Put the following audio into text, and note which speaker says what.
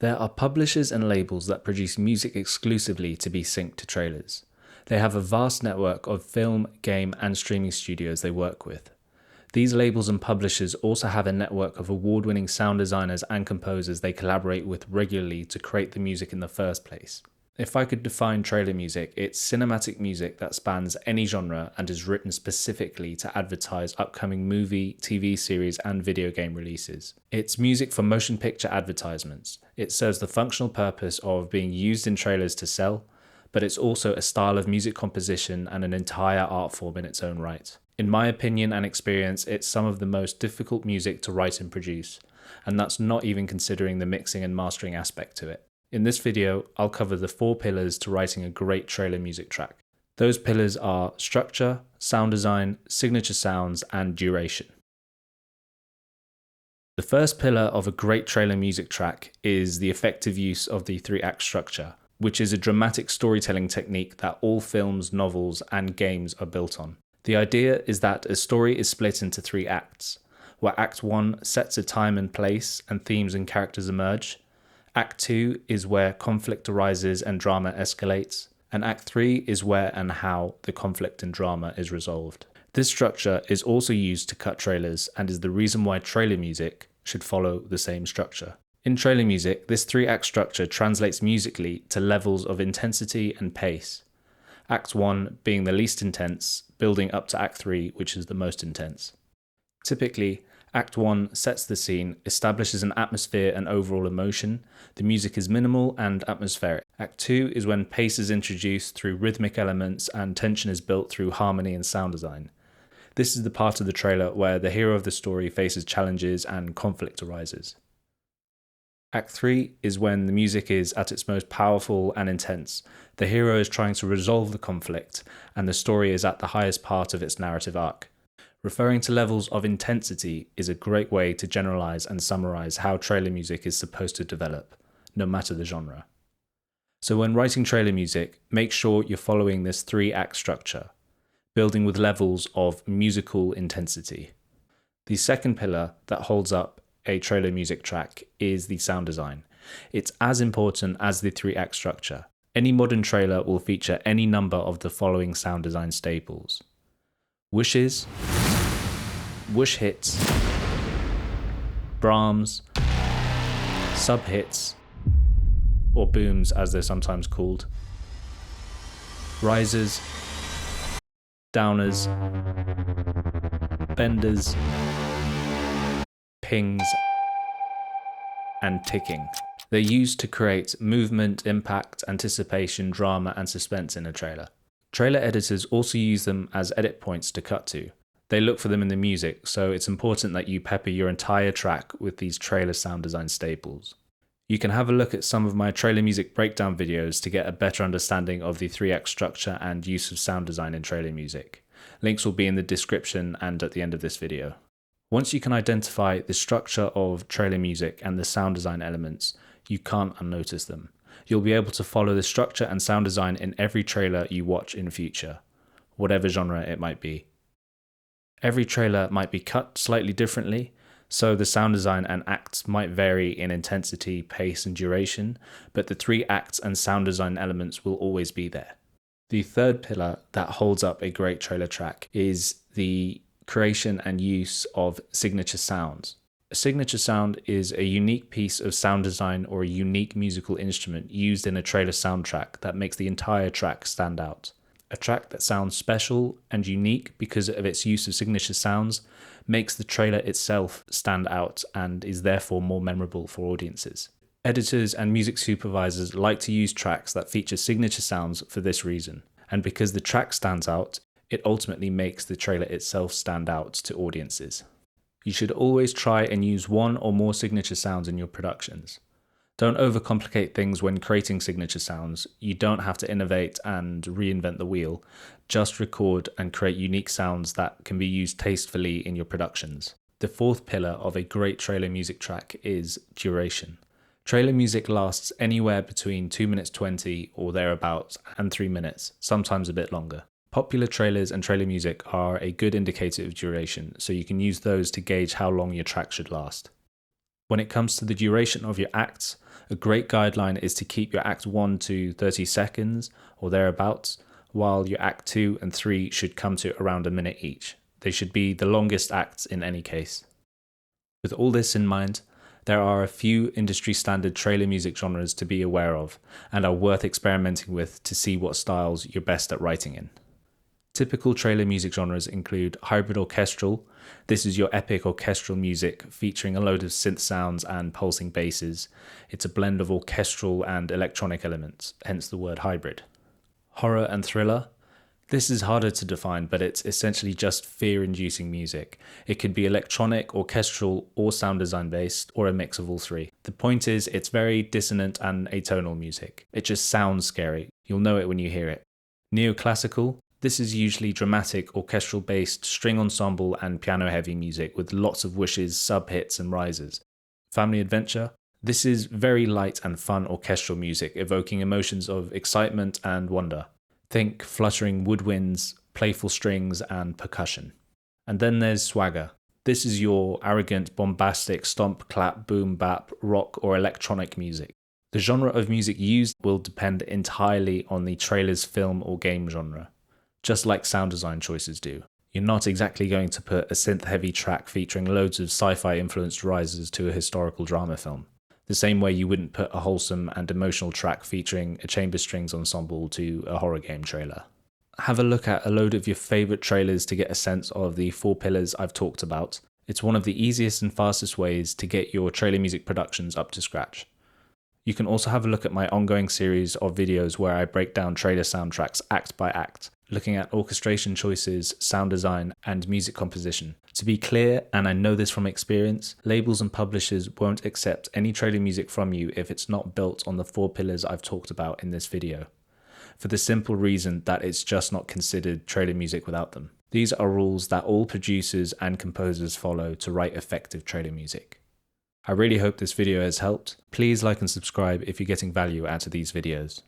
Speaker 1: There are publishers and labels that produce music exclusively to be synced to trailers. They have a vast network of film, game, and streaming studios they work with. These labels and publishers also have a network of award-winning sound designers and composers they collaborate with regularly to create the music in the first place. If I could define trailer music, it's cinematic music that spans any genre and is written specifically to advertise upcoming movie, TV series, and video game releases. It's music for motion picture advertisements. It serves the functional purpose of being used in trailers to sell, but it's also a style of music composition and an entire art form in its own right. In my opinion and experience, it's some of the most difficult music to write and produce, and that's not even considering the mixing and mastering aspect to it. In this video, I'll cover the 4 pillars to writing a great trailer music track. Those pillars are structure, sound design, signature sounds, and duration. The first pillar of a great trailer music track is the effective use of the 3-act structure, which is a dramatic storytelling technique that all films, novels, and games are built on. The idea is that a story is split into 3 acts, where Act 1 sets a time and place and themes and characters emerge. Act 2 is where conflict arises and drama escalates, and Act 3 is where and how the conflict and drama is resolved. This structure is also used to cut trailers and is the reason why trailer music should follow the same structure. In trailer music, this 3-act structure translates musically to levels of intensity and pace. Act 1 being the least intense, building up to Act 3, which is the most intense. Typically, Act 1 sets the scene, establishes an atmosphere and overall emotion. The music is minimal and atmospheric. Act 2 is when pace is introduced through rhythmic elements and tension is built through harmony and sound design. This is the part of the trailer where the hero of the story faces challenges and conflict arises. Act 3 is when the music is at its most powerful and intense. The hero is trying to resolve the conflict, and the story is at the highest part of its narrative arc. Referring to levels of intensity is a great way to generalize and summarize how trailer music is supposed to develop, no matter the genre. So when writing trailer music, make sure you're following this 3-act structure, building with levels of musical intensity. The second pillar that holds up a trailer music track is the sound design. It's as important as the 3-act structure. Any modern trailer will feature any number of the following sound design staples: whooshes, whoosh hits, Brahms, sub-hits, or booms as they're sometimes called, risers, downers, benders, pings, and ticking. They're used to create movement, impact, anticipation, drama, and suspense in a trailer. Trailer editors also use them as edit points to cut to. They look for them in the music, so it's important that you pepper your entire track with these trailer sound design staples. You can have a look at some of my trailer music breakdown videos to get a better understanding of the 3-act structure and use of sound design in trailer music. Links will be in the description and at the end of this video. Once you can identify the structure of trailer music and the sound design elements, you can't unnotice them. You'll be able to follow the structure and sound design in every trailer you watch in future, whatever genre it might be. Every trailer might be cut slightly differently, so the sound design and acts might vary in intensity, pace, and duration, but the 3 acts and sound design elements will always be there. The third pillar that holds up a great trailer track is the creation and use of signature sounds. A signature sound is a unique piece of sound design or a unique musical instrument used in a trailer soundtrack that makes the entire track stand out. A track that sounds special and unique because of its use of signature sounds makes the trailer itself stand out and is therefore more memorable for audiences. Editors and music supervisors like to use tracks that feature signature sounds for this reason, and because the track stands out, it ultimately makes the trailer itself stand out to audiences. You should always try and use 1 or more signature sounds in your productions. Don't overcomplicate things when creating signature sounds. You don't have to innovate and reinvent the wheel. Just record and create unique sounds that can be used tastefully in your productions. The fourth pillar of a great trailer music track is duration. Trailer music lasts anywhere between 2 minutes 20 or thereabouts and 3 minutes, sometimes a bit longer. Popular trailers and trailer music are a good indicator of duration, so you can use those to gauge how long your track should last. When it comes to the duration of your acts, a great guideline is to keep your act 1 to 30 seconds or thereabouts, while your act 2 and 3 should come to around a minute each. They should be the longest acts in any case. With all this in mind, there are a few industry standard trailer music genres to be aware of and are worth experimenting with to see what styles you're best at writing in. Typical trailer music genres include hybrid orchestral. This is your epic orchestral music featuring a load of synth sounds and pulsing basses. It's a blend of orchestral and electronic elements, hence the word hybrid. Horror and thriller. This is harder to define, but it's essentially just fear-inducing music. It could be electronic, orchestral, or sound design based, or a mix of all three. The point is, it's very dissonant and atonal music. It just sounds scary. You'll know it when you hear it. Neoclassical. This is usually dramatic, orchestral-based, string ensemble and piano-heavy music with lots of wishes, sub-hits and rises. Family adventure. This is very light and fun orchestral music, evoking emotions of excitement and wonder. Think fluttering woodwinds, playful strings and percussion. And then there's swagger. This is your arrogant, bombastic, stomp, clap, boom, bap, rock or electronic music. The genre of music used will depend entirely on the trailer's film or game genre, just like sound design choices do. You're not exactly going to put a synth-heavy track featuring loads of sci-fi influenced rises to a historical drama film, the same way you wouldn't put a wholesome and emotional track featuring a chamber strings ensemble to a horror game trailer. Have a look at a load of your favourite trailers to get a sense of the 4 pillars I've talked about. It's one of the easiest and fastest ways to get your trailer music productions up to scratch. You can also have a look at my ongoing series of videos where I break down trailer soundtracks act by act, looking at orchestration choices, sound design, and music composition. To be clear, and I know this from experience, labels and publishers won't accept any trailer music from you if it's not built on the 4 pillars I've talked about in this video, for the simple reason that it's just not considered trailer music without them. These are rules that all producers and composers follow to write effective trailer music. I really hope this video has helped. Please like and subscribe if you're getting value out of these videos.